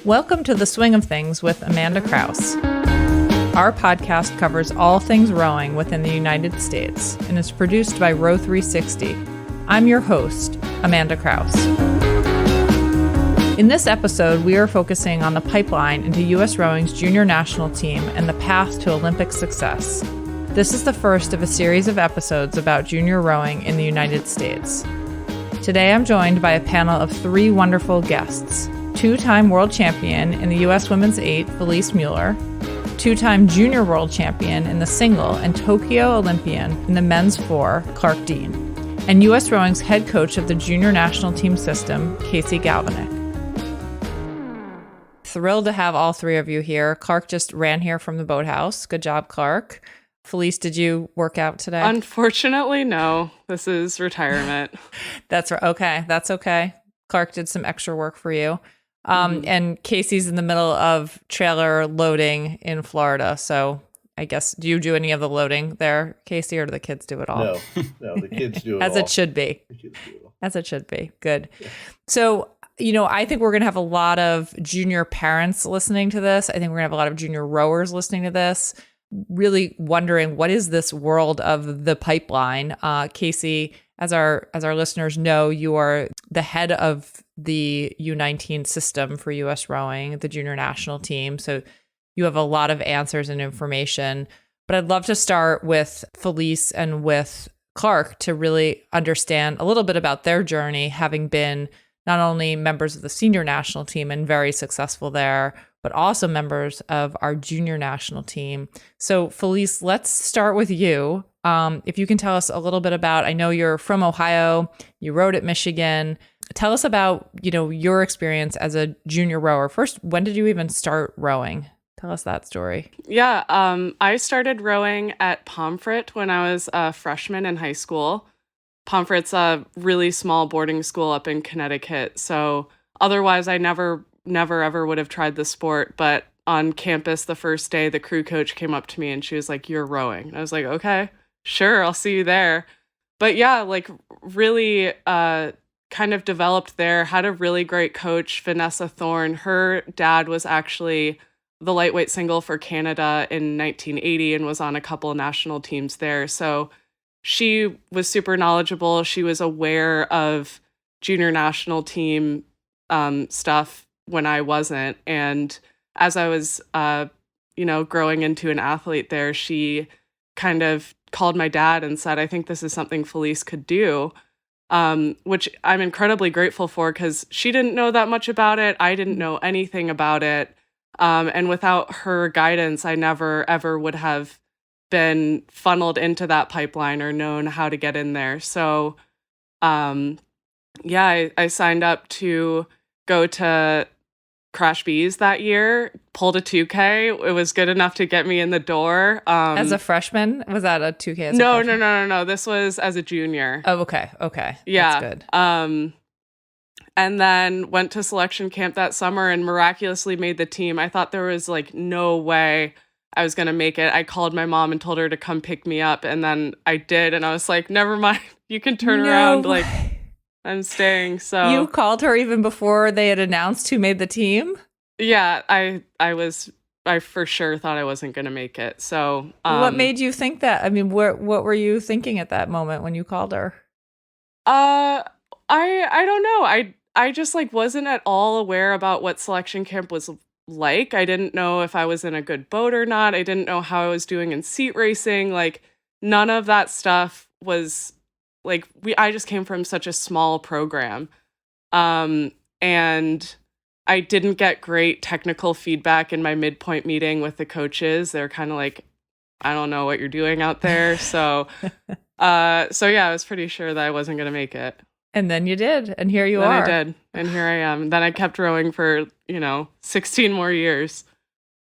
Welcome to The Swing of Things with Amanda Kraus. Our podcast covers all things rowing within the United States and is produced by Row 360. I'm your host, Amanda Kraus. In this episode, we are focusing on the pipeline into U.S. Rowing's junior national team and the path to Olympic success. This is the first of a series of episodes about junior rowing in the United States. Today, I'm joined by a panel of three wonderful guests: two-time world champion in the U.S. Women's 8, Felice Mueller, two-time junior world champion in the single and Tokyo Olympian in the men's 4, Clark Dean, and U.S. Rowing's head coach of the junior national team system, Casey Galvenek. Thrilled to have all three of you here. Clark just ran here from the boathouse. Good job, Clark. Felice, did you work out today? Unfortunately, no. This is retirement. That's right. Okay, that's okay. Clark did some extra work for you. And Casey's in the middle of trailer loading in Florida. So I guess, do you do any of the loading there, Casey, or do the kids do it all? No, the kids do it As all. it should be. As it should be. Good. Yeah. So, I think we're going to have a lot of junior parents listening to this. I think we're going to have a lot of junior rowers listening to this, really wondering, what is this world of the pipeline? Casey, as our listeners know, you are the head of the U19 system for U.S. Rowing, the junior national team. So you have a lot of answers and information. But I'd love to start with Felice and with Clark to really understand a little bit about their journey, having been not only members of the senior national team and very successful there, but also members of our junior national team. So Felice, let's start with you. If you can tell us a little bit about, I know you're from Ohio, you rowed at Michigan. Tell us about, your experience as a junior rower. First, when did you even start rowing? Tell us that story. Yeah, I started rowing at Pomfret when I was a freshman in high school. Pomfret's a really small boarding school up in Connecticut. So otherwise, I never ever would have tried the sport. But on campus the first day, the crew coach came up to me and she was like, "You're rowing." And I was like, "Okay, sure, I'll see you there." But yeah, really kind of developed there, had a really great coach, Vanessa Thorne. Her dad was actually the lightweight single for Canada in 1980 and was on a couple of national teams there. So she was super knowledgeable. She was aware of junior national team stuff when I wasn't. And as I was, growing into an athlete there, she kind of called my dad and said, "I think this is something Felice could do," which I'm incredibly grateful for, because she didn't know that much about it. I didn't know anything about it. And without her guidance, I never, ever would have been funneled into that pipeline or known how to get in there. So, I signed up to go to Crash Bees that year, pulled a 2K. It was good enough to get me in the door. As a freshman? Was that a 2K? No. This was as a junior. Oh, okay. Yeah. That's good. And then went to selection camp that summer and miraculously made the team. I thought there was no way I was going to make it. I called my mom and told her to come pick me up. And then I did. And I was like, "Never mind. You can turn around. I'm staying." So you called her even before they had announced who made the team? Yeah, I for sure thought I wasn't going to make it. So what made you think that? I mean, what were you thinking at that moment when you called her? I don't know. I just wasn't at all aware about what selection camp was like. I didn't know if I was in a good boat or not. I didn't know how I was doing in seat racing. None of that stuff was I just came from such a small program. And I didn't get great technical feedback in my midpoint meeting with the coaches. They're kind of like, "I don't know what you're doing out there." So, I was pretty sure that I wasn't going to make it. And then you did, and here you are. I did, and here I am. Then I kept rowing for 16 more years.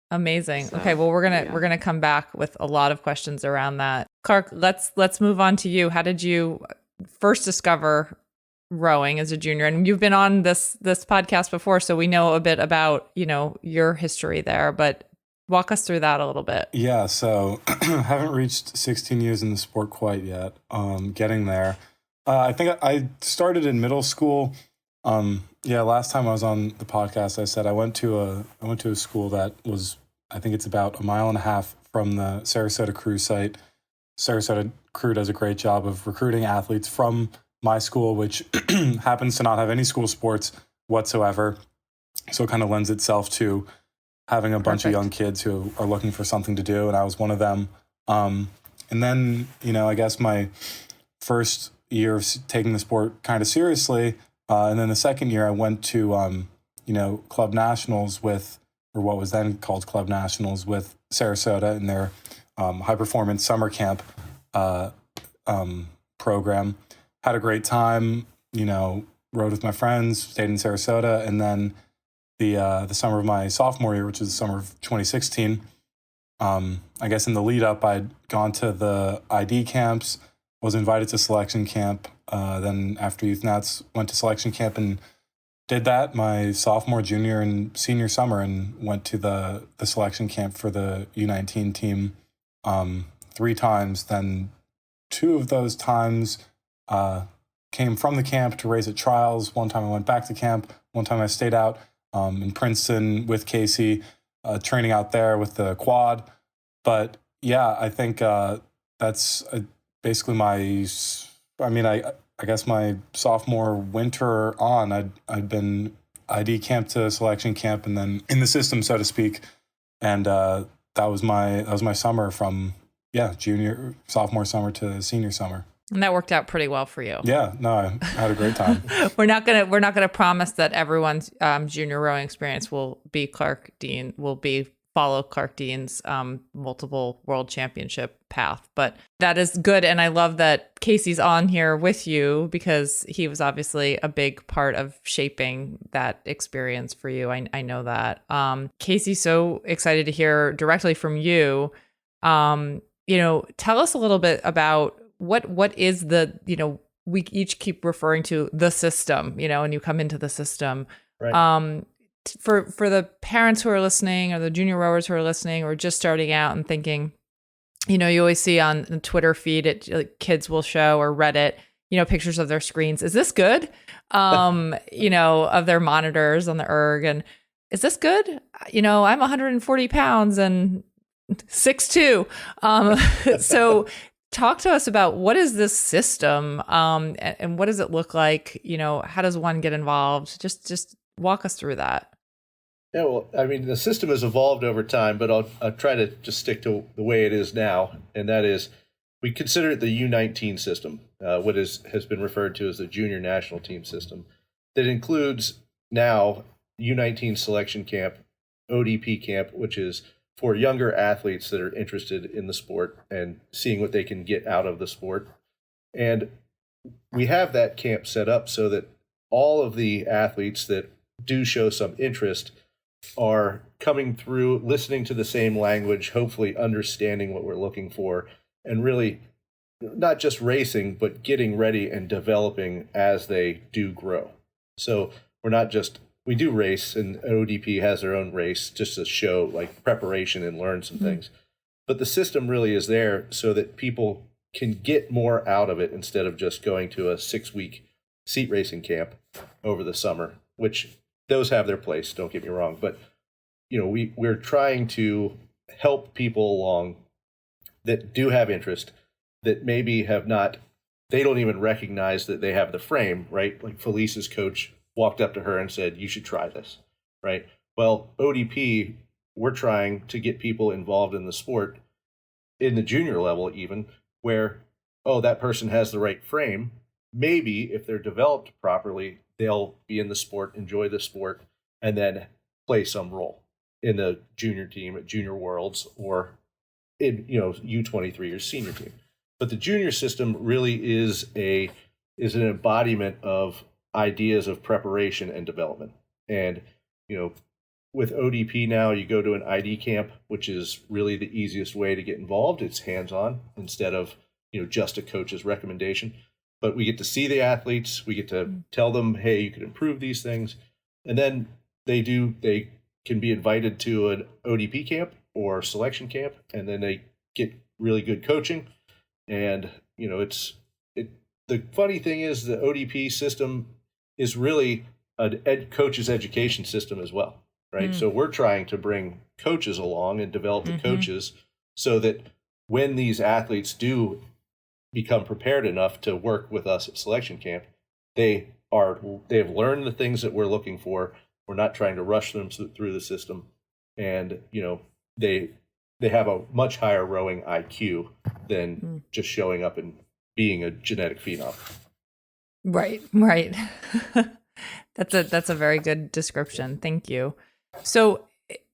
Amazing. So, okay, well we're gonna come back with a lot of questions around that. Clark, let's move on to you. How did you first discover rowing as a junior? And you've been on this podcast before, so we know a bit about your history there. But walk us through that a little bit. Yeah. So haven't reached 16 years in the sport quite yet. Getting there. I think I started in middle school. Yeah, last time I was on the podcast, I said I went to a school that was, I think it's about a mile and a half from the Sarasota Crew site. Sarasota Crew does a great job of recruiting athletes from my school, which happens to not have any school sports whatsoever. So it kind of lends itself to having a bunch of young kids who are looking for something to do, and I was one of them. And then, I guess my first year of taking the sport kind of seriously, and then the second year I went to, Club Nationals or what was then called Club Nationals with Sarasota and their high performance summer camp program. Had a great time, rode with my friends, stayed in Sarasota, and then the summer of my sophomore year, which was the summer of 2016, I guess in the lead up, I'd gone to the ID camps, was invited to selection camp. Then after Youth Nats, went to selection camp and did that my sophomore, junior, and senior summer, and went to the selection camp for the U19 team 3 times. Then 2 of those times came from the camp to race at trials. One time I went back to camp. One time I stayed out in Princeton with Casey, training out there with the quad. But yeah, I think that's basically I guess my sophomore winter on, I'd been ID camp to selection camp and then in the system, so to speak. And that was my summer from sophomore summer to senior summer. And that worked out pretty well for you. Yeah, no, I had a great time. We're not gonna promise that everyone's junior rowing experience will follow Clark Dean's multiple world championship path, but that is good. And I love that Casey's on here with you because he was obviously a big part of shaping that experience for you. I know that. Casey, so excited to hear directly from you. Tell us a little bit about what is we each keep referring to the system, and you come into the system. Right. For the parents who are listening or the junior rowers who are listening or just starting out and thinking, you always see on the Twitter feed, kids will show or Reddit, pictures of their screens. Is this good? Of their monitors on the erg. And is this good? I'm 140 pounds and 6'2". So talk to us about what is this system and what does it look like? How does one get involved? Just walk us through that. Yeah, well, the system has evolved over time, but I'll try to just stick to the way it is now, and that is we consider it the U19 system, what has been referred to as the junior national team system, that includes now U19 selection camp, ODP camp, which is for younger athletes that are interested in the sport and seeing what they can get out of the sport. And we have that camp set up so that all of the athletes that do show some interest are coming through, listening to the same language, hopefully understanding what we're looking for, and really not just racing, but getting ready and developing as they do grow. So we do race, and ODP has their own race just to show like preparation and learn some things. But the system really is there so that people can get more out of it instead of just going to a 6-week seat racing camp over the summer, which those have their place, don't get me wrong. But, we're trying to help people along that do have interest, that maybe they don't even recognize that they have the frame, right? Like Felice's coach walked up to her and said, you should try this, right? Well, ODP, we're trying to get people involved in the sport in the junior level even, where, that person has the right frame. Maybe if they're developed properly, they'll be in the sport, enjoy the sport, and then play some role in the junior team at Junior Worlds or in U23 or senior team. But the junior system really is an embodiment of ideas of preparation and development. And with ODP now, you go to an ID camp, which is really the easiest way to get involved. It's hands-on instead of just a coach's recommendation. But we get to see the athletes. We get to tell them, hey, you could improve these things. And then they can be invited to an ODP camp or selection camp, and then they get really good coaching. And, the funny thing is the ODP system is really an coach's education system as well, right? So we're trying to bring coaches along and develop the coaches so that when these athletes do become prepared enough to work with us at selection camp, they have learned the things that we're looking for. We're not trying to rush them through the system, and they have a much higher rowing IQ than just showing up and being a genetic phenom. Right. That's a very good description. Thank you. So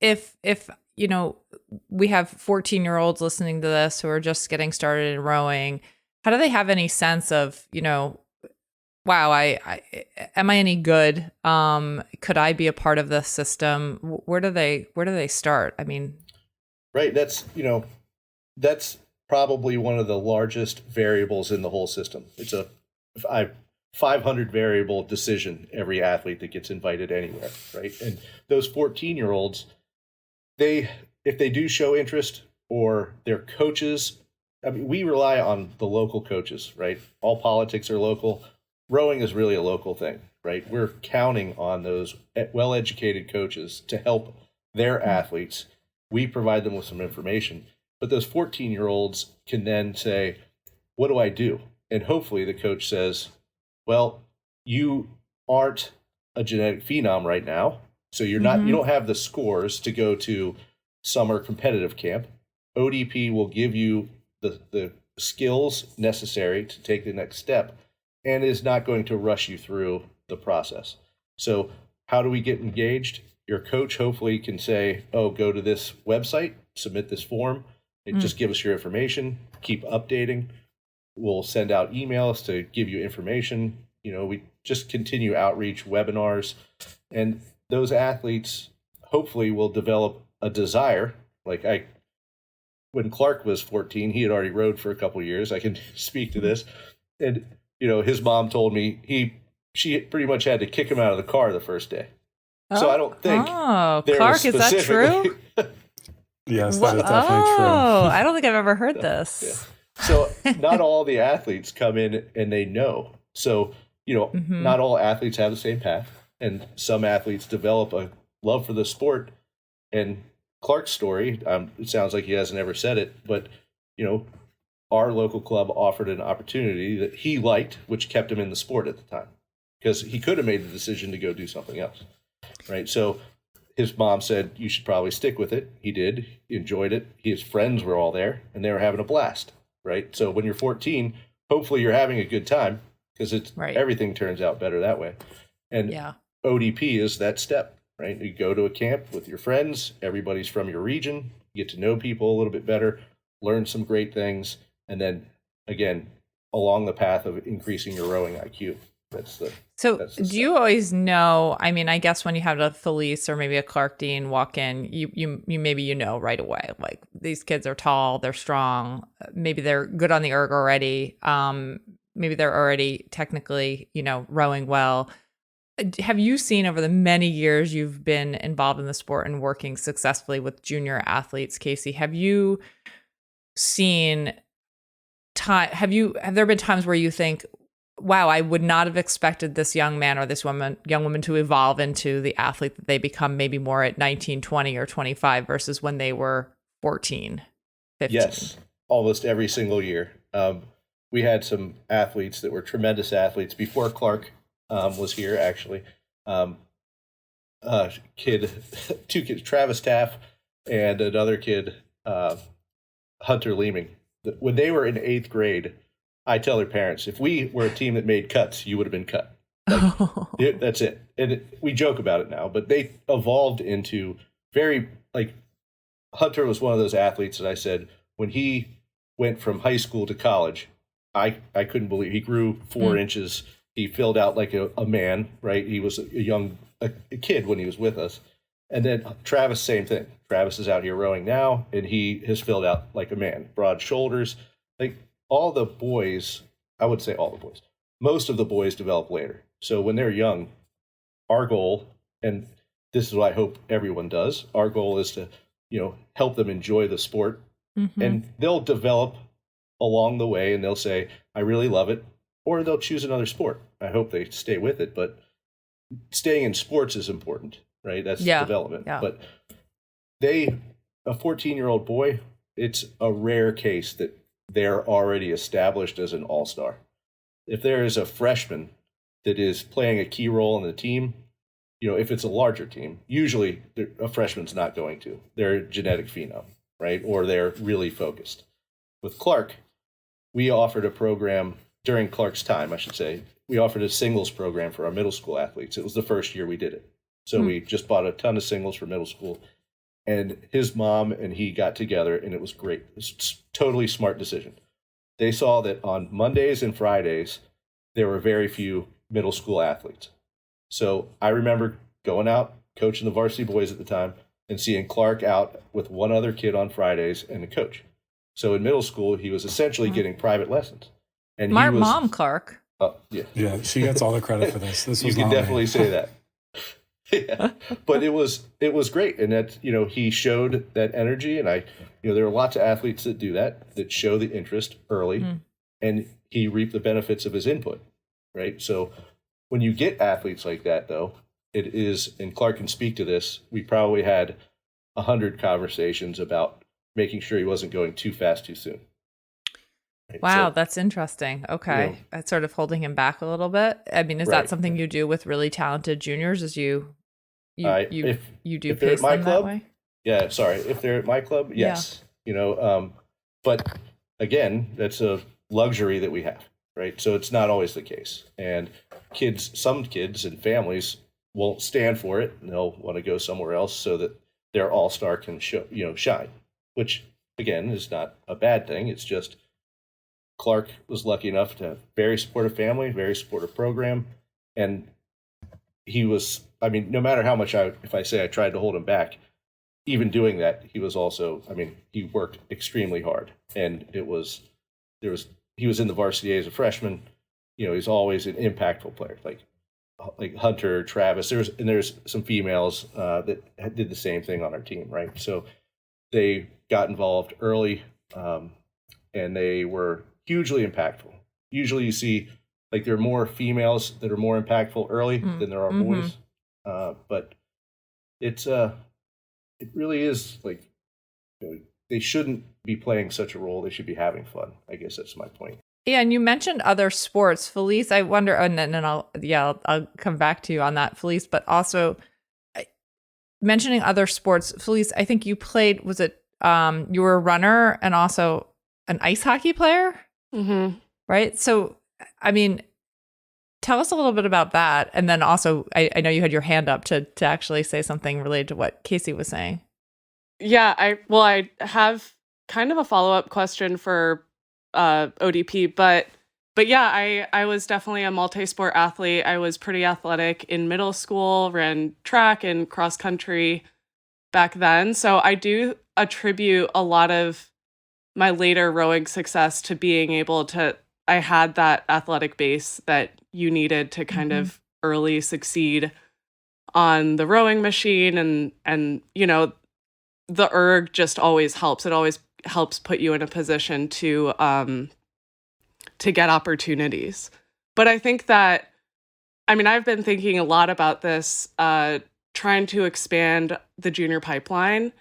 if we have 14-year-olds listening to this who are just getting started in rowing, how do they have any sense of, wow, I am I any good? Could I be a part of this system? Where do they start? I mean, right. That's probably one of the largest variables in the whole system. It's a 500 variable decision, every athlete that gets invited anywhere, right? And those 14-year-olds, if they do show interest, or their coaches, I mean, we rely on the local coaches, right? All politics are local. Rowing is really a local thing, right? We're counting on those well-educated coaches to help their athletes. We provide them with some information, but those 14-year-olds can then say, what do I do? And hopefully the coach says, well, you aren't a genetic phenom right now, so you don't have the scores to go to summer competitive camp. ODP will give you the skills necessary to take the next step, and is not going to rush you through the process. So how do we get engaged? Your coach hopefully can say, oh, go to this website, submit this form, and just give us your information, keep updating. We'll send out emails to give you information. We just continue outreach, webinars, and those athletes hopefully will develop a desire. When Clark was 14, he had already rowed for a couple of years. I can speak to this. And, his mom told me she pretty much had to kick him out of the car the first day. So I don't think. Oh, Clark, is that true? Yes, that is definitely true. Oh, I don't think I've ever heard this. Yeah. So not all the athletes come in and they know. So, not all athletes have the same path. And some athletes develop a love for the sport. And Clark's story, it sounds like he hasn't ever said it, but, our local club offered an opportunity that he liked, which kept him in the sport at the time, because he could have made the decision to go do something else. Right. So his mom said, you should probably stick with it. He did. He enjoyed it. His friends were all there and they were having a blast. Right. So when you're 14, hopefully you're having a good time, because everything turns out better that way. And ODP is that step, right? You go to a camp with your friends. Everybody's from your region. You get to know people a little bit better, learn some great things. And then again, along the path of increasing your rowing IQ. Do you always know? I mean, I guess when you have a Felice or maybe a Clark Dean walk in, you maybe right away, like, these kids are tall, they're strong, maybe they're good on the erg already, maybe they're already technically, rowing well. Have you seen, over the many years you've been involved in the sport and working successfully with junior athletes, Casey, have you seen have there been times where you think, wow, I would not have expected this young man or this young woman to evolve into the athlete that they become maybe more at 19, 20, or 25 versus when they were 14, 15? Yes, almost every single year. We had some athletes that were tremendous athletes before Clark was here, actually. Two kids, Travis Taff and another kid, Hunter Leeming. When they were in 8th grade, I tell their parents, if we were a team that made cuts, you would have been cut. That's it. And we joke about it now, but they evolved into Hunter was one of those athletes that I said, when he went from high school to college, I couldn't believe he grew 4 inches. He filled out like a man, right? He was a kid when he was with us. And then Travis, same thing. Travis is out here rowing now, and he has filled out like a man, broad shoulders. Like, all the boys, I would say all the boys, most of the boys develop later. So when they're young, our goal, and this is what I hope everyone does, our goal is to, help them enjoy the sport. And they'll develop along the way, and they'll say, I really love it, or they'll choose another sport. I hope they stay with it, but staying in sports is important, right? That's development. Yeah. But a 14-year-old boy, it's a rare case that they're already established as an all-star. If there is a freshman that is playing a key role in the team, if it's a larger team, usually a freshman's not going to. They're a genetic phenom, right? Or they're really focused. With Clark, we offered a program during Clark's time, I should say. We offered a singles program for our middle school athletes. It was the first year we did it. So we just bought a ton of singles for middle school. And his mom and he got together, and it was great. It was a totally smart decision. They saw that on Mondays and Fridays, there were very few middle school athletes. So I remember going out, coaching the varsity boys at the time, and seeing Clark out with one other kid on Fridays and a coach. So in middle school, he was essentially getting private lessons. And My mom, Clark. Yeah. Yeah, she gets all the credit for this. This was you can not definitely me. say that. Yeah. But it was great. And that, he showed that energy. And there are lots of athletes that do that show the interest early, and he reaped the benefits of his input. Right. So when you get athletes like that, though, it is, and Clark can speak to this, we probably had 100 conversations about making sure he wasn't going too fast too soon. Right? Wow, So, that's interesting. Okay. That's sort of holding him back a little bit. I mean, is that something you do with really talented juniors, as you do if they're pace at my them club, that way? Yeah, sorry. If they're at my club, yes. But again, that's a luxury that we have, right? So it's not always the case. And some kids and families won't stand for it, and they'll want to go somewhere else so that their all-star can shine, which again is not a bad thing. It's just Clark was lucky enough to have a very supportive family, very supportive program, and he was, no matter how much if I say I tried to hold him back, even doing that, he was also, he worked extremely hard, and he was in the varsity as a freshman. He's always an impactful player, like Hunter, Travis. There's some females that did the same thing on our team, right? So they got involved early, and they were hugely impactful. Usually you see there are more females that are more impactful early than there are boys. But it really is they shouldn't be playing such a role. They should be having fun. I guess that's my point. Yeah, and you mentioned other sports, Felice. I wonder, and then I'll come back to you on that, Felice. But also mentioning other sports, Felice. I think you played. Was it you were a runner and also an ice hockey player? Mm-hmm. Right. So, tell us a little bit about that, and then also, I know you had your hand up to actually say something related to what Casey was saying. Yeah, I have kind of a follow-up question for ODP, but yeah, I was definitely a multi-sport athlete. I was pretty athletic in middle school, ran track and cross country back then. So I do attribute a lot of my later rowing success to being able to, I had that athletic base that you needed to kind of early succeed on the rowing machine, and the erg just always helps. It always helps put you in a position to get opportunities. But I think that, I've been thinking a lot about this, trying to expand the junior pipeline,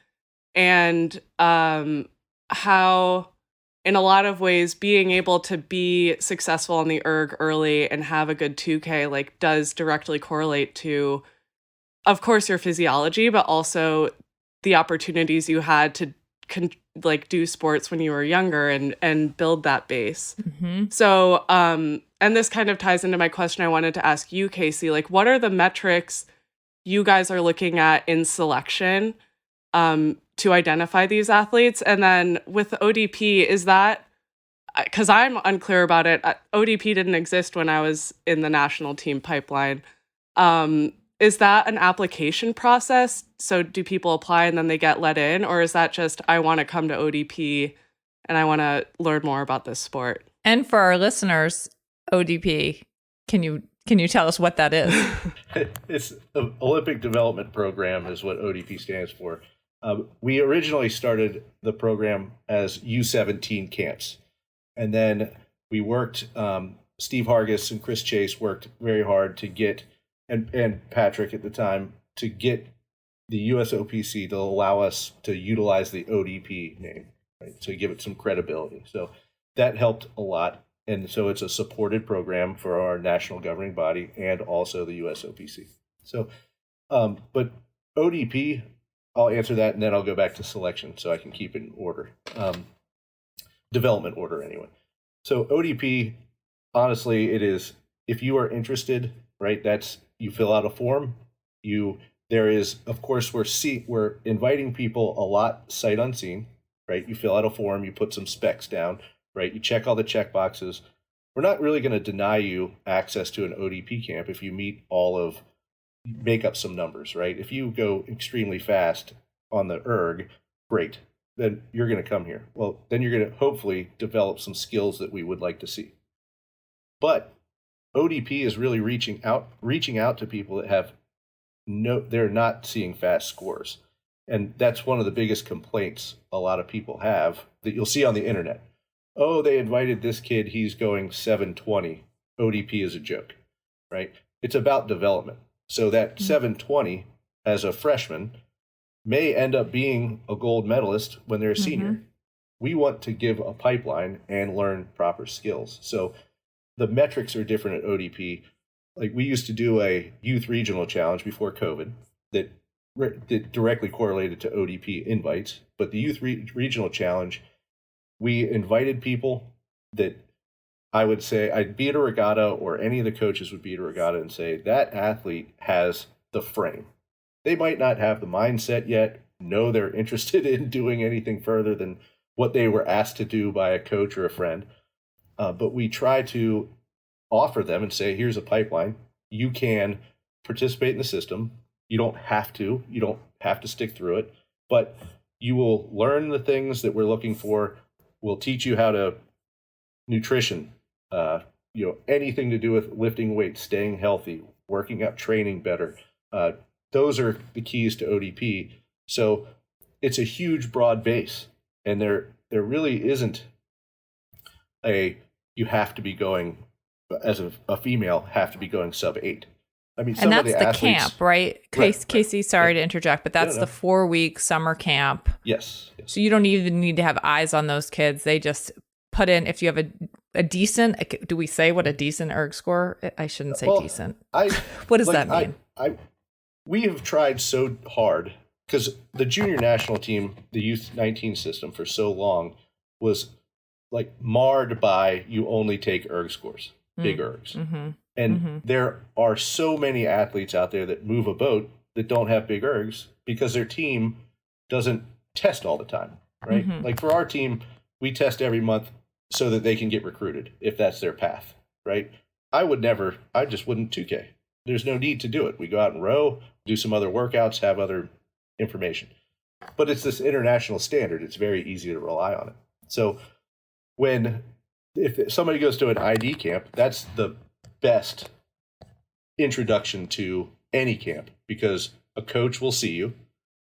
and how in a lot of ways being able to be successful in the erg early and have a good 2K does directly correlate to, of course, your physiology, but also the opportunities you had to do sports when you were younger and build that base. So, and this kind of ties into my question I wanted to ask you, Casey, what are the metrics you guys are looking at in selection to identify these athletes? And then with ODP, is that, because I'm unclear about it, ODP didn't exist when I was in the national team pipeline. Is that an application process? So do people apply and then they get let in? Or is that just, I want to come to ODP and I want to learn more about this sport? And for our listeners, ODP, can you tell us what that is? It's the Olympic Development Program is what ODP stands for. We originally started the program as U17 camps. And then we worked, Steve Hargis and Chris Chase worked very hard to get and Patrick at the time to get the USOPC to allow us to utilize the ODP name, right? To give it some credibility. So that helped a lot. And so it's a supported program for our national governing body and also the USOPC. So, but ODP, I'll answer that and then I'll go back to selection so I can keep it in order. Development order anyway. So ODP, honestly, it is, if you are interested, right, that's, you fill out a form, there is, of course, we're inviting people a lot sight unseen, right? You fill out a form, you put some specs down, right? You check all the check boxes. We're not really going to deny you access to an ODP camp if you make up some numbers, right? If you go extremely fast on the erg, great. Then you're going to come here. Well, then you're going to hopefully develop some skills that we would like to see. But ODP is really reaching out to people that they're not seeing fast scores. And that's one of the biggest complaints a lot of people have that you'll see on the internet. Oh, they invited this kid, he's going 720. ODP is a joke, right? It's about development. So that 720 as a freshman may end up being a gold medalist when they're a senior. We want to give a pipeline and learn proper skills. So the metrics are different at ODP. Like we used to do a youth regional challenge before COVID that directly correlated to ODP invites. But the youth regional challenge, we invited people that I would say I'd be at a regatta, or any of the coaches would be at a regatta and say, that athlete has the frame. They might not have the mindset yet, know they're interested in doing anything further than what they were asked to do by a coach or a friend. But we try to offer them and say, here's a pipeline. You can participate in the system. You don't have to stick through it, but you will learn the things that we're looking for. We'll teach you how to nutrition, anything to do with lifting weights, staying healthy, working out, training better. Those are the keys to ODP. So it's a huge, broad base, and there really isn't you have to be going, as a female, have to be going sub-8. I mean, and that's of the athletes, camp, right? Casey, sorry to interject, but that's the 4-week summer camp. Yes. So you don't even need to have eyes on those kids. They just put in, if you have a decent, do we say what a decent erg score? I shouldn't say decent. What does that mean? We have tried so hard, because the junior national team, the youth 19 system for so long was like marred by you only take erg scores, big ergs. And there are so many athletes out there that move a boat that don't have big ergs because their team doesn't test all the time, right? Like for our team, we test every month so that they can get recruited if that's their path, right? I just wouldn't 2K. There's no need to do it. We go out and row, do some other workouts, have other information. But it's this international standard. It's very easy to rely on it. So if somebody goes to an ID camp, that's the best introduction to any camp, because a coach will see you.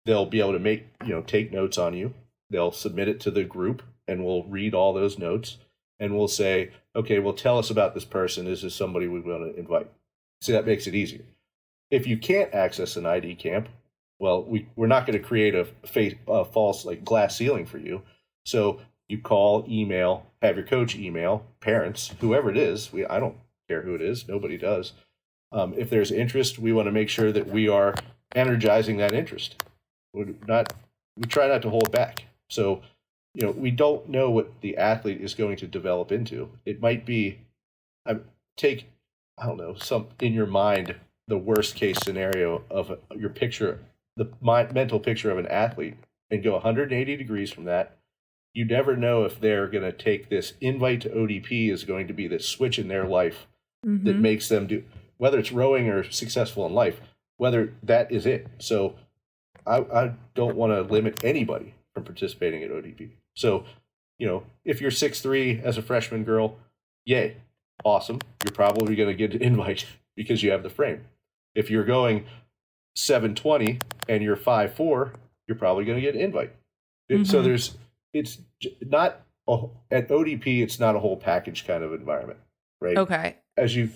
They'll be able to take notes on you. They'll submit it to the group, and we'll read all those notes, and we'll say, okay, well, tell us about this person. Is this somebody we want to invite? So that makes it easier. If you can't access an ID camp, well, we're not going to create a false glass ceiling for you. So you call, email, have your coach email, parents, whoever it is. I don't care who it is. Nobody does. If there's interest, we want to make sure that we are energizing that interest. We try not to hold back. So, we don't know what the athlete is going to develop into. It might be, in your mind, the worst case scenario of your picture, mental picture of an athlete, and go 180 degrees from that. You never know if they're going to take this invite to ODP is going to be this switch in their life that makes them do, whether it's rowing or successful in life, whether that is it. So I don't want to limit anybody from participating at ODP. So, if you're 6'3" as a freshman girl, yay, awesome. You're probably going to get an invite because you have the frame. If you're going 720 and you're 5'4", you're probably going to get an invite. So it's not at ODP, it's not a whole package kind of environment, right? Okay. As you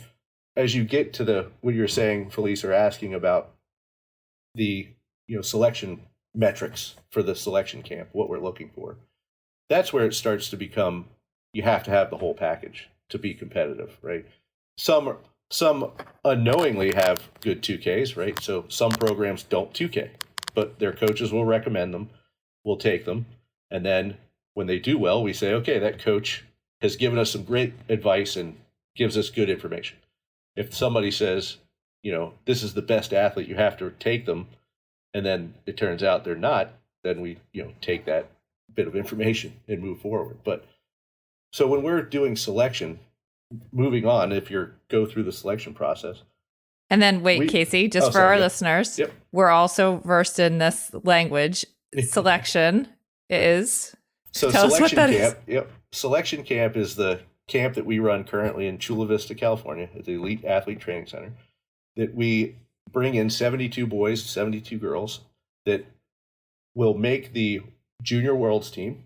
as you get to what you're saying, Felice, or asking about the selection metrics for the selection camp, what we're looking for, that's where it starts to become, you have to have the whole package to be competitive, right? Some unknowingly have good 2Ks, right? So some programs don't 2K, but their coaches will recommend them, will take them, and then when they do well, we say, okay, that coach has given us some great advice and gives us good information. If somebody says, this is the best athlete, you have to take them, and then it turns out they're not, then we, take that bit of information and move forward. But so when we're doing selection, moving on, if you go through the selection process. And then wait, Casey, just for our listeners, we're also versed in this language. Selection is... So tell us what that camp, is. Selection camp is the camp that we run currently in Chula Vista, California, at the Elite Athlete Training Center, that we bring in 72 boys, 72 girls that will make the Junior Worlds team,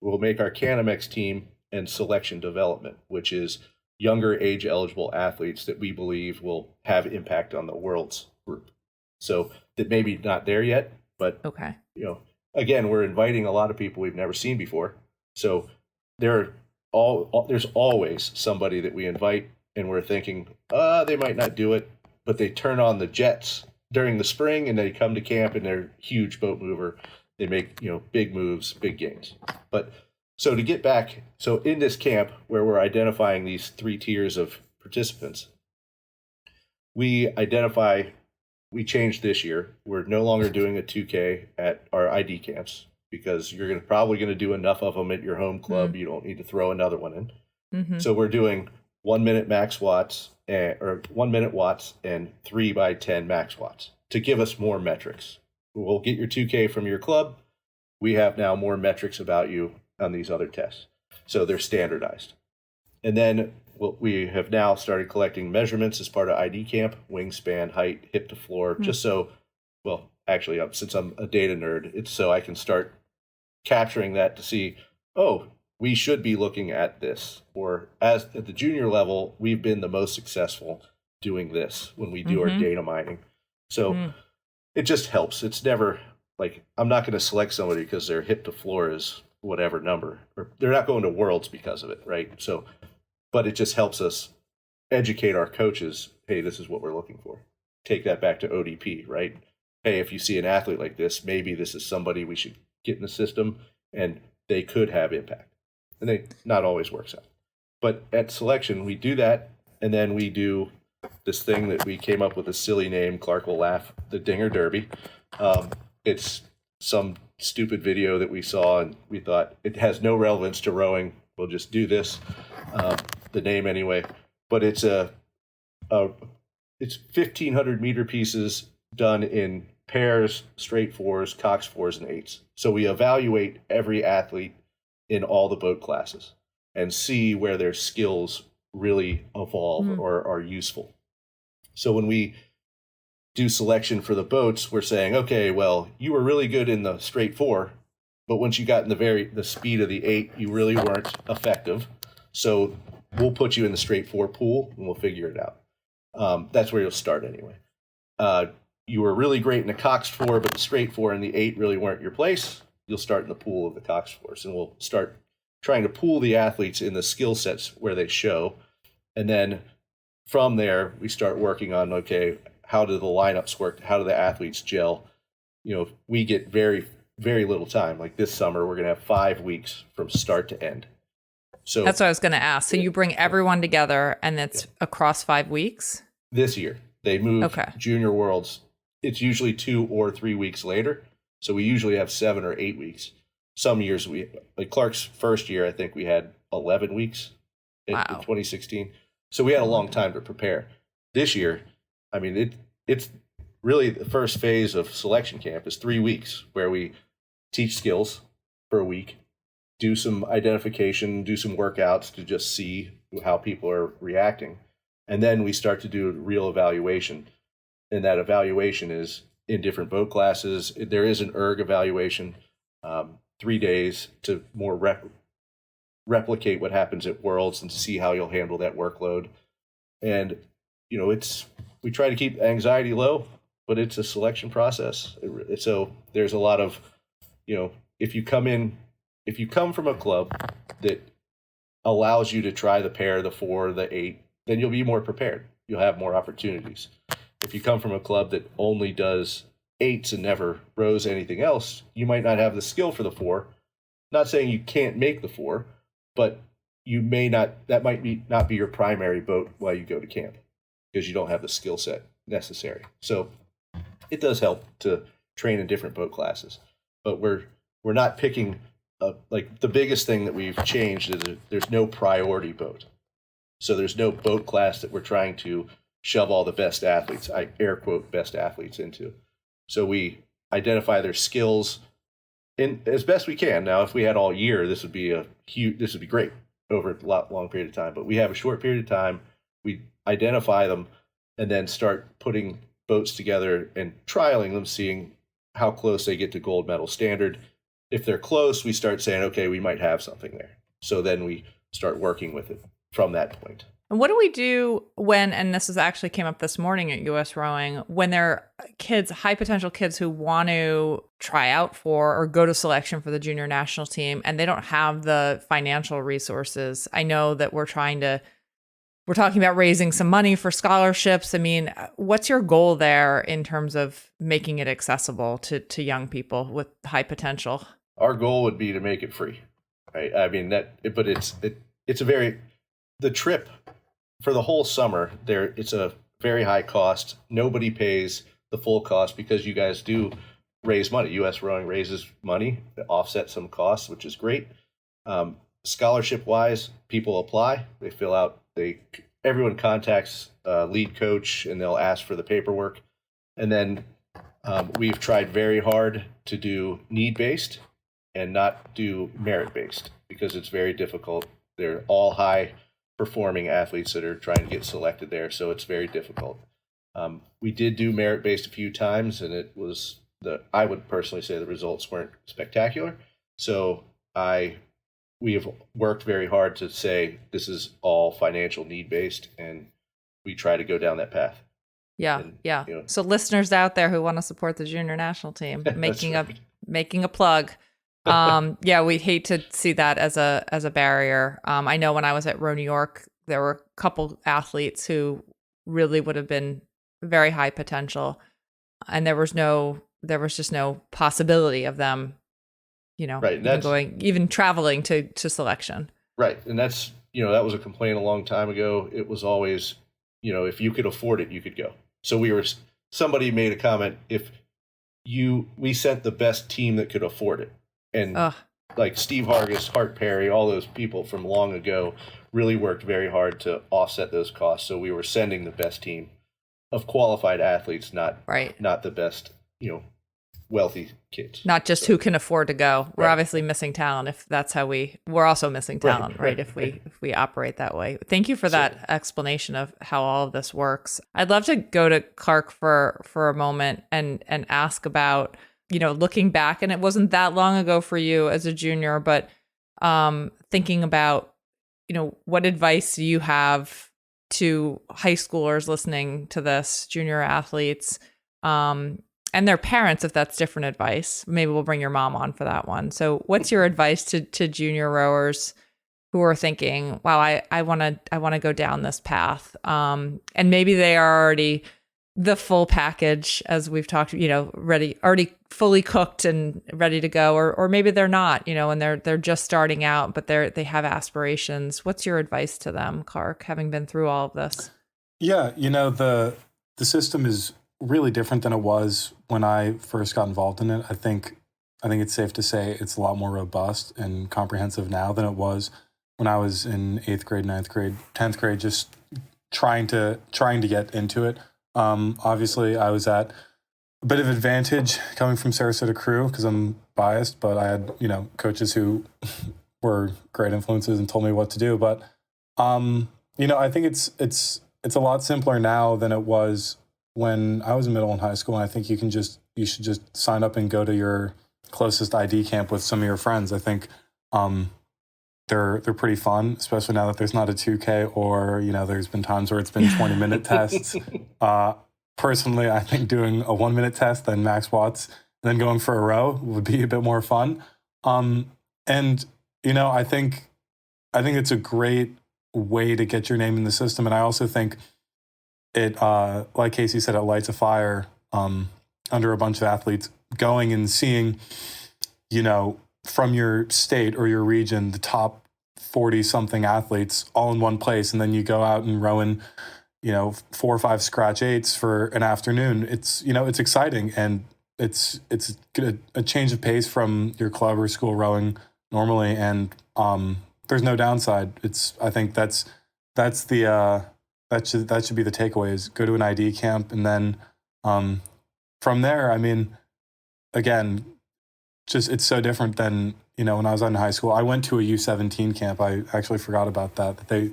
will make our Canamex team, and selection development, which is younger age eligible athletes that we believe will have impact on the Worlds group. So that maybe not there yet, but okay. Again, we're inviting a lot of people we've never seen before. So there's always somebody that we invite and we're thinking, they might not do it, but they turn on the jets during the spring and they come to camp and they're huge boat mover. They make, big moves, big gains. But so to get back, so in this camp where we're identifying these 3 tiers of participants, we changed this year. We're no longer doing a 2K at our ID camps because you're probably going to do enough of them at your home club. Mm-hmm. You don't need to throw another one in. Mm-hmm. So we're doing 1 minute max watts or 1 minute watts and 3x10 max watts to give us more metrics. We'll get your 2K from your club. We have now more metrics about you on these other tests. So they're standardized. And then we have now started collecting measurements as part of ID camp, wingspan, height, hip to floor, just so, actually, since I'm a data nerd, it's so I can start capturing that to see, we should be looking at this. Or at the junior level, we've been the most successful doing this when we do our data mining. So it just helps. It's never like, I'm not going to select somebody because their hip to floor is whatever number, or they're not going to Worlds because of it, right? So, but it just helps us educate our coaches. Hey, this is what we're looking for. Take that back to ODP, right? Hey, if you see an athlete like this, maybe this is somebody we should get in the system and they could have impact. And they not always works out. But at selection, we do that. And then we do this thing that we came up with a silly name, Clark will laugh, the Dinger Derby. It's some stupid video that we saw and we thought it has no relevance to rowing. We'll just do this. The name anyway, but it's 1,500 meter pieces done in pairs, straight fours, cox fours, and eights. So we evaluate every athlete in all the boat classes and see where their skills really evolve or are useful. So when we do selection for the boats, we're saying, okay, well, you were really good in the straight four, but once you got in the speed of the 8, you really weren't effective. So we'll put you in the straight 4 pool and we'll figure it out. That's where you'll start anyway. You were really great in the cox 4, but the straight 4 and the 8 really weren't your place. You'll start in the pool of the cox 4s, and we'll start trying to pool the athletes in the skill sets where they show. And then from there, we start working on, okay, how do the lineups work? How do the athletes gel? We get very, very little time. Like this summer, we're going to have 5 weeks from start to end. So that's what I was going to ask. So you bring everyone together and it's across 5 weeks? This year, they move Junior Worlds. It's usually 2 or 3 weeks later. So we usually have 7 or 8 weeks. Some years like Clark's first year, I think we had 11 weeks in 2016. So we had a long time to prepare. This year, I mean, it's really the first phase of selection camp is 3 weeks where we teach skills for a week, do some identification, do some workouts to just see how people are reacting. And then we start to do a real evaluation. And that evaluation is in different boat classes. There is an erg evaluation, 3 days to more replicate what happens at Worlds and see how you'll handle that workload. And we try to keep anxiety low, but it's a selection process. So there's a lot of, if you come from a club that allows you to try the pair, the 4, the 8, then you'll be more prepared. You'll have more opportunities. If you come from a club that only does 8s and never rows anything else, you might not have the skill for the 4. Not saying you can't make the 4, but you may not. That might not be your primary boat while you go to camp because you don't have the skill set necessary. So it does help to train in different boat classes, but we're not picking. Like the biggest thing that we've changed is there's no priority boat. So there's no boat class that we're trying to shove all the best athletes, I air quote best athletes, into. So we identify their skills in as best we can. Now, if we had all year, this would be great over a long period of time. But we have a short period of time. We identify them and then start putting boats together and trialing them, seeing how close they get to gold medal standard. If they're close, we start saying, okay, we might have something there. So then we start working with it from that point. And what do we do when, and this is actually came up this morning at US Rowing, when there are kids, high potential kids who want to try out for or go to selection for the junior national team and they don't have the financial resources? I know that we're talking about raising some money for scholarships. I mean, what's your goal there in terms of making it accessible to young people with high potential? Our goal would be to make it free, right? I mean, the trip for the whole summer there, it's a very high cost. Nobody pays the full cost because you guys do raise money. US Rowing raises money to offset some costs, which is great. Scholarship wise, people apply, they fill out, everyone contacts lead coach and they'll ask for the paperwork. And then we've tried very hard to do need-based and not do merit-based because it's very difficult. They're all high-performing athletes that are trying to get selected there, so it's very difficult. We did do merit-based a few times, and I would personally say the results weren't spectacular. So we have worked very hard to say this is all financial need-based, and we try to go down that path. Yeah, yeah. So listeners out there who want to support the junior national team, making a plug. Yeah, we hate to see that as a barrier. I know when I was at Row New York, there were a couple athletes who really would have been very high potential, and there was just no possibility of them, right, even traveling to selection. Right, and that's that was a complaint a long time ago. It was always if you could afford it, you could go. So somebody made a comment, we sent the best team that could afford it. And like Steve Hargis, Hart Perry, all those people from long ago really worked very hard to offset those costs. So we were sending the best team of qualified athletes, not the best, wealthy kids. Not just who can afford to go. We're obviously missing talent if that's how we're also missing talent, right? If we operate that way. Thank you for that explanation of how all of this works. I'd love to go to Clark for a moment and ask about, looking back, and it wasn't that long ago for you as a junior, but thinking about, what advice do you have to high schoolers listening to this, junior athletes, and their parents, if that's different advice? Maybe we'll bring your mom on for that one. So what's your advice to junior rowers who are thinking, wow, I want to go down this path? And maybe they are already the full package, as we've talked, already fully cooked and ready to go, or maybe they're not, and they're just starting out, but they have aspirations. What's your advice to them, Clark, having been through all of this? Yeah, the system is really different than it was when I first got involved in it. I think it's safe to say it's a lot more robust and comprehensive now than it was when I was in 8th grade, 9th grade, 10th grade, just trying to get into it. Obviously, I was at a bit of advantage coming from Sarasota Crew because I'm biased, but I had coaches who were great influences and told me what to do. But I think it's a lot simpler now than it was when I was in middle and high school. And I think you should just sign up and go to your closest ID camp with some of your friends. I think they're pretty fun, especially now that there's not a 2K or, there's been times where it's been 20-minute tests. Personally, I think doing a 1-minute test, then max watts, then going for a row would be a bit more fun. And, I think it's a great way to get your name in the system. And I also think it, like Casey said, it lights a fire under a bunch of athletes going and seeing, from your state or your region, the top 40-something athletes all in one place. And then you go out and row in, 4 or 5 scratch 8s for an afternoon. It's, it's exciting. And it's a change of pace from your club or school rowing normally. And there's no downside. I think that should be the takeaway, is go to an ID camp. And then from there, again, just it's so different than, when I was in high school. I went to a U17 camp. I actually forgot about that they,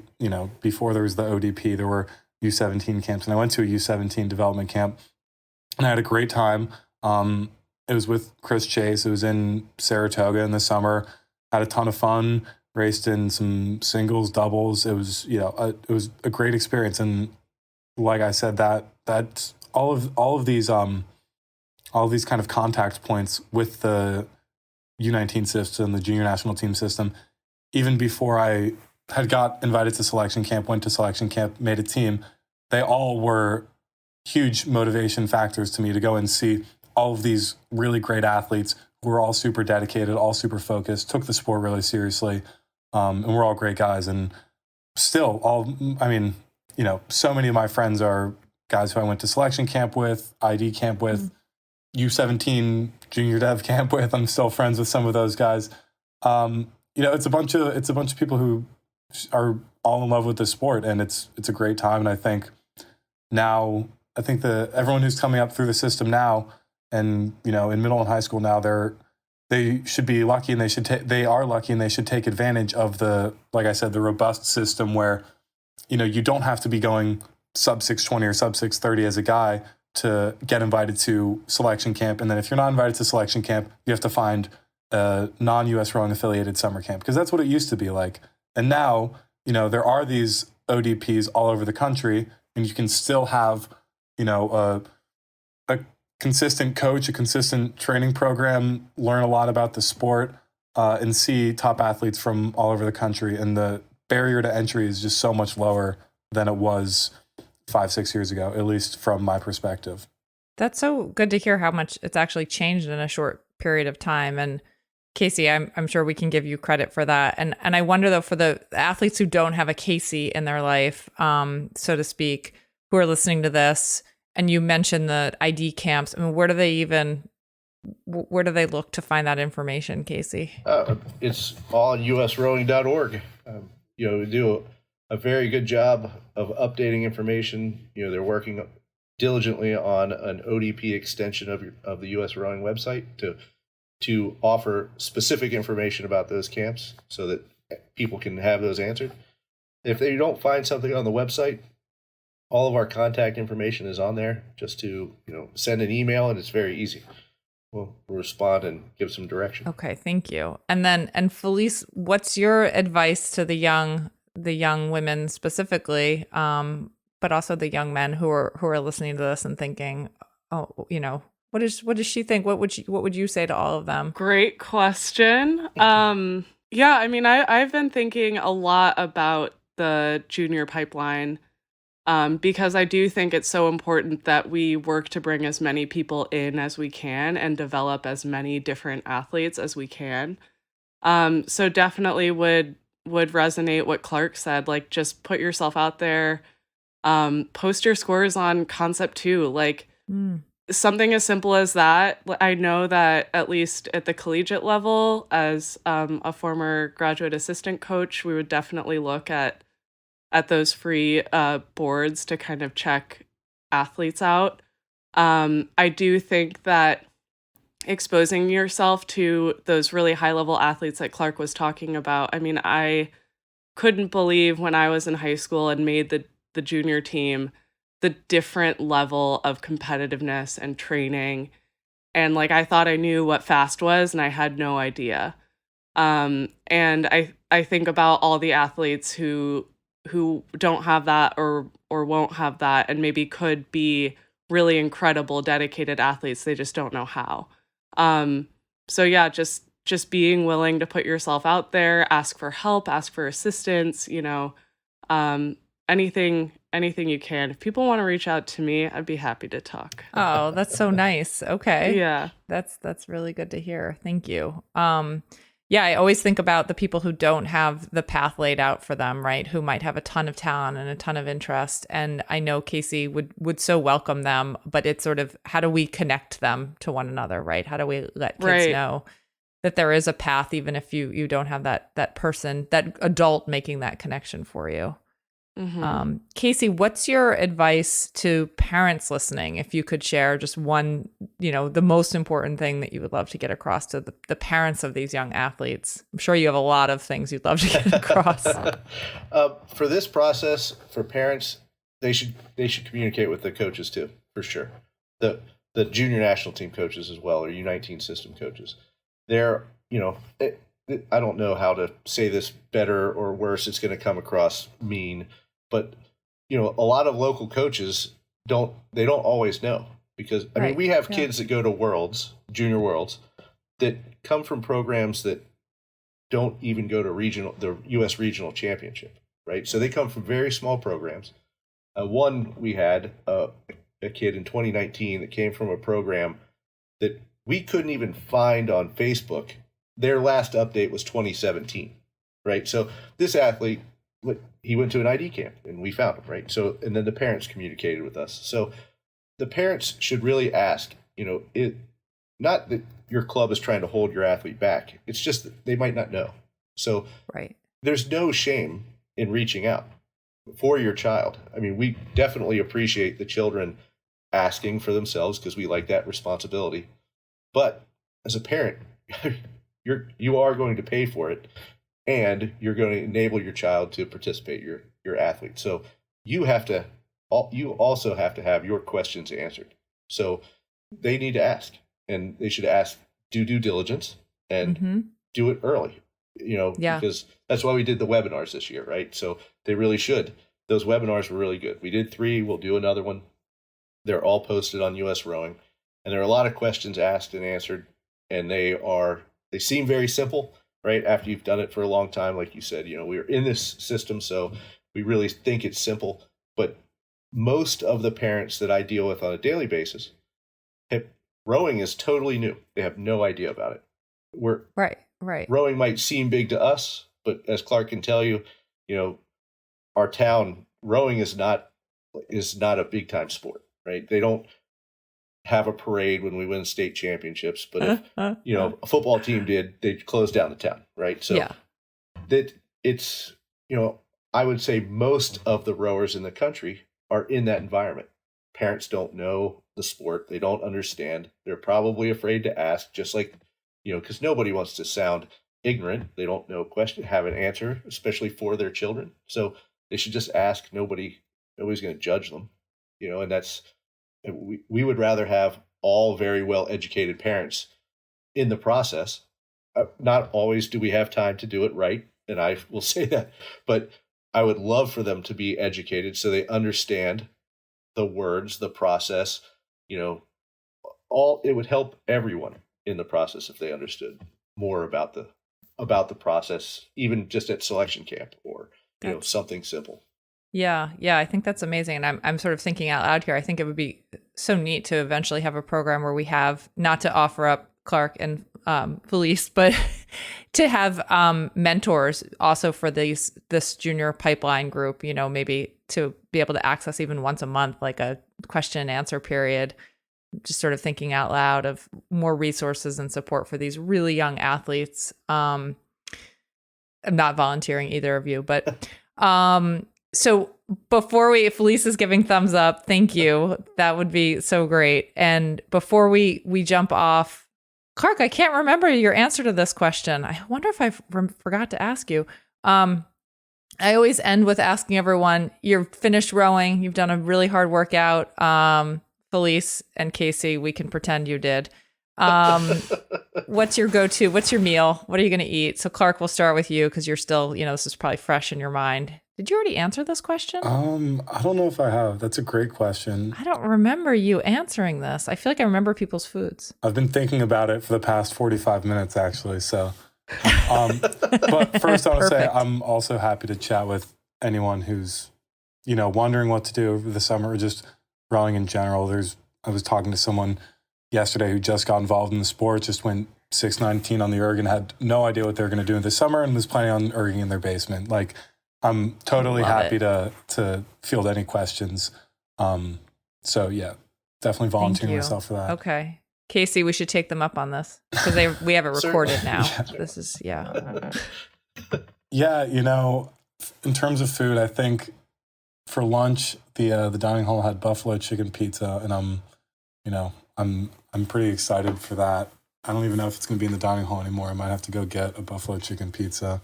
before there was the ODP, there were U17 camps. And I went to a U17 development camp and I had a great time. It was with Chris Chase. It was in Saratoga in the summer. Had a ton of fun, raced in some singles, doubles. It was, it was a great experience. And like I said, that's all of these kind of contact points with the U19 system, the junior national team system, even before I had got invited to selection camp, went to selection camp, made a team, they all were huge motivation factors to me to go and see all of these really great athletes who were all super dedicated, all super focused, took the sport really seriously, and we're all great guys. And still, so many of my friends are guys who I went to selection camp with, ID camp with, U17 junior dev camp with. I'm still friends with some of those guys. It's a bunch of people who are all in love with the sport, and it's a great time. And I think now, everyone who's coming up through the system now, and in middle and high school now, they should be lucky, and they are lucky, and they should take advantage of the, like I said, the robust system where you don't have to be going sub 620 or sub 630 as a guy to get invited to selection camp. And then if you're not invited to selection camp, you have to find a non-US rowing affiliated summer camp, because that's what it used to be like. And now, there are these ODPs all over the country, and you can still have, a consistent coach, a consistent training program, learn a lot about the sport, and see top athletes from all over the country. And the barrier to entry is just so much lower than it was 5-6 years ago, at least from my perspective. That's so good to hear how much it's actually changed in a short period of time. And Casey, I'm sure we can give you credit for that. And I wonder though, for the athletes who don't have a Casey in their life, so to speak, who are listening to this, and you mentioned the ID camps, where do they look to find that information, Casey? It's all on usrowing.org. We do a very good job of updating information. They're working diligently on an ODP extension of the US Rowing website to offer specific information about those camps so that people can have those answered. If they don't find something on the website, all of our contact information is on there. Just to send an email, and it's very easy. We'll respond and give some direction. Okay, thank you. And Felice, what's your advice to the young women specifically, but also the young men who are listening to this and thinking, oh, what does she think? What would you say to all of them? Great question. I've been thinking a lot about the junior pipeline, because I do think it's so important that we work to bring as many people in as we can and develop as many different athletes as we can. So definitely would resonate what Clark said, like just put yourself out there, post your scores on Concept 2, like something as simple as that. I know that at least at the collegiate level, as a former graduate assistant coach, we would definitely look at those free boards to kind of check athletes out. I do think that exposing yourself to those really high level athletes that Clark was talking about. I couldn't believe when I was in high school and made the junior team, the different level of competitiveness and training. And I thought I knew what fast was, and I had no idea. And I think about all the athletes who don't have that or won't have that, and maybe could be really incredible, dedicated athletes. They just don't know how. So yeah, just being willing to put yourself out there, ask for help, ask for assistance, anything you can. If people want to reach out to me, I'd be happy to talk. Oh, that's so nice. Okay. Yeah. That's really good to hear. Thank you. Yeah, I always think about the people who don't have the path laid out for them, right? Who might have a ton of talent and a ton of interest. And I know Casey would so welcome them, but it's sort of, how do we connect them to one another, right? How do we let kids know that there is a path, even if you don't have that person, that adult making that connection for you? Mm-hmm. Casey, what's your advice to parents listening? If you could share just one, the most important thing that you would love to get across to the parents of these young athletes. I'm sure you have a lot of things you'd love to get across. For this process, for parents, they should communicate with the coaches too, for sure. The junior national team coaches as well, or U19 system coaches. They're, I don't know how to say this better or worse. It's going to come across mean, but a lot of local coaches don't always know, because I mean, we have kids that go to worlds, junior worlds, that come from programs that don't even go to the U.S. regional championship, right? So they come from very small programs. We had a kid in 2019 that came from a program that we couldn't even find on Facebook. Their last update was 2017, right? So this athlete, he went to an ID camp and we found him, right? So, and then the parents communicated with us. So the parents should really ask, not that your club is trying to hold your athlete back. It's just that they might not know. So there's no shame in reaching out for your child. I mean, we definitely appreciate the children asking for themselves because we like that responsibility. But as a parent, you are going to pay for it, and you're going to enable your child to participate, your athlete. So you also have to have your questions answered. So they need to ask, and they should ask, do due diligence, and do it early. Because that's why we did the webinars this year, right? So they really should. Those webinars were really good. We did 3. We'll do another one. They're all posted on US Rowing, and there are a lot of questions asked and answered, and they seem very simple, right? After you've done it for a long time, like you said, we're in this system, so we really think it's simple. But most of the parents that I deal with on a daily basis, rowing is totally new. They have no idea about it. Right. Rowing might seem big to us, but as Clark can tell you, our town, rowing is not a big time sport, right? They don't have a parade when we win state championships, but if a football team did, they'd close down the town, right? So that it's I would say most of the rowers in the country are in that environment. Parents don't know the sport, they don't understand, they're probably afraid to ask, just like because nobody wants to sound ignorant. They don't know have an answer, especially for their children. So they should just ask. Nobody's going to judge them, and that's. We would rather have all very well educated parents in the process. Not always do we have time to do it right, and I will say that, but I would love for them to be educated so they understand the words, the process. It would help everyone in the process if they understood more about the process, even just at selection camp or something simple. Yeah, I think that's amazing. And I'm sort of thinking out loud here. I think it would be so neat to eventually have a program where we have, not to offer up Clark and Felice, but to have mentors also for this junior pipeline group, maybe to be able to access even once a month, like a question and answer period. Just sort of thinking out loud of more resources and support for these really young athletes. I'm not volunteering either of you, but so before Felice is giving thumbs up, thank you. That would be so great. And before we jump off, Clark, I can't remember your answer to this question. I wonder if I forgot to ask you. I always end with asking everyone, you're finished rowing, you've done a really hard workout. Felice and Casey, we can pretend you did. What's your go-to? What's your meal? What are you going to eat? So Clark, we'll start with you because you're still, this is probably fresh in your mind. Did you already answer this question? I don't know if I have. That's a great question. I don't remember you answering this. I feel like I remember people's foods. I've been thinking about it for the past 45 minutes, actually. So, but first I want to say I'm also happy to chat with anyone who's, wondering what to do over the summer or just rowing in general. I was talking to someone yesterday who just got involved in the sport, just went 619 on the erg and had no idea what they were going to do this summer and was planning on erging in their basement. Like, I'm totally happy to field any questions. So yeah, definitely volunteering myself for that. Okay. Casey, we should take them up on this because we have it recorded now. Yeah. This is, Yeah, in terms of food, I think for lunch, the dining hall had buffalo chicken pizza, and I'm pretty excited for that. I don't even know if it's going to be in the dining hall anymore. I might have to go get a buffalo chicken pizza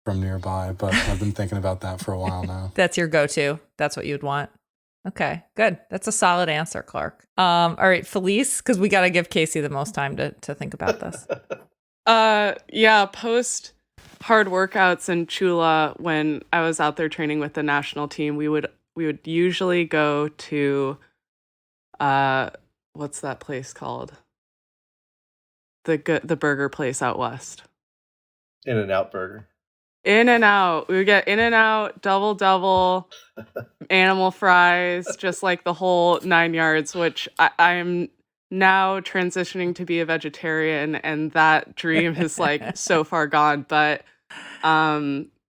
from nearby, but I've been thinking about that for a while now. That's your go-to. That's what you'd want. Okay, good. That's a solid answer, Clark. All right, Felice, because we got to give Casey the most time to think about this. Post hard workouts in Chula, when I was out there training with the national team, we would usually go to what's that place called? The burger place out west. In-N-Out Burger. In-N-Out. We would get In-N-Out, double, animal fries, just like the whole 9 yards, which I'm now transitioning to be a vegetarian, and that dream is like so far gone. But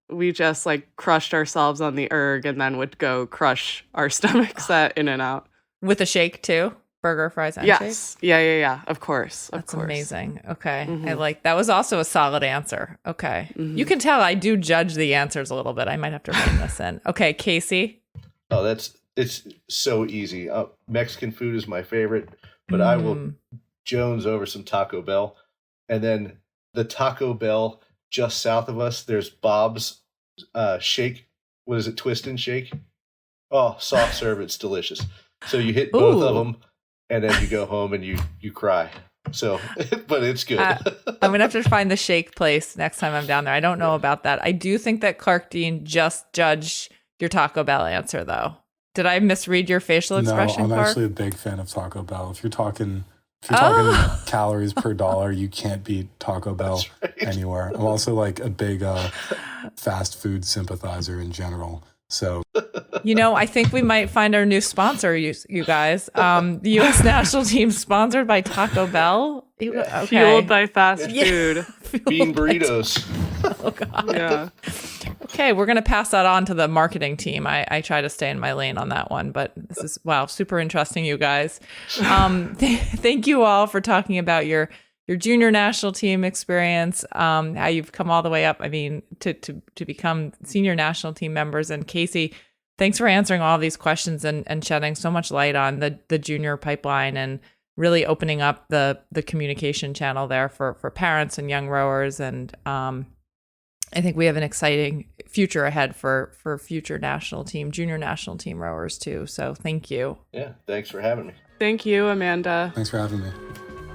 we just like crushed ourselves on the erg and then would go crush our stomachs at In-N-Out. With a shake too? Burger, fries, and yes. shake? Yeah. Of course. That's amazing. Okay. Mm-hmm. That was also a solid answer. Okay. Mm-hmm. You can tell I do judge the answers a little bit. I might have to rein this in. Okay, Casey. Oh, it's so easy. Mexican food is my favorite, but I will Jones over some Taco Bell. And then the Taco Bell just south of us, there's Bob's shake. What is it? Twist and shake. Oh, soft serve. It's delicious. So you hit both of them. And then you go home and you cry. So, but it's good. I'm going to have to find the shake place next time I'm down there. I don't know about that. I do think that Clark Dean just judged your Taco Bell answer, though. Did I misread your facial expression, No, I'm Clark? actually a big fan of Taco Bell. If you're talking calories per dollar, you can't beat Taco Bell anywhere. I'm also like a big fast food sympathizer in general. So, I think we might find our new sponsor, you guys. The U.S. national team sponsored by Taco Bell. Okay. Fueled by fast food. Bean burritos. Oh, God. Yeah. Okay, we're going to pass that on to the marketing team. I try to stay in my lane on that one, but this is, super interesting, you guys. Thank you all for talking about your junior national team experience, how you've come all the way up, to become senior national team members. And Casey, thanks for answering all these questions and shedding so much light on the junior pipeline and really opening up the communication channel there for parents and young rowers. And I think we have an exciting future ahead for future junior national team rowers too. So thank you. Yeah, thanks for having me. Thank you, Amanda. Thanks for having me.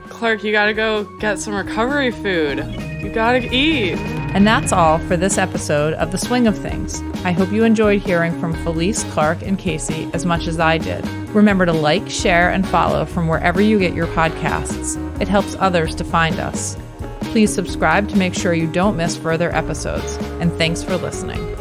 Clark, you gotta go get some recovery food. You gotta eat. And that's all for this episode of The Swing of Things. I hope you enjoyed hearing from Felice, Clark, and Casey as much as I did. Remember to like, share, and follow from wherever you get your podcasts. It helps others to find us. Please subscribe to make sure you don't miss further episodes. And thanks for listening.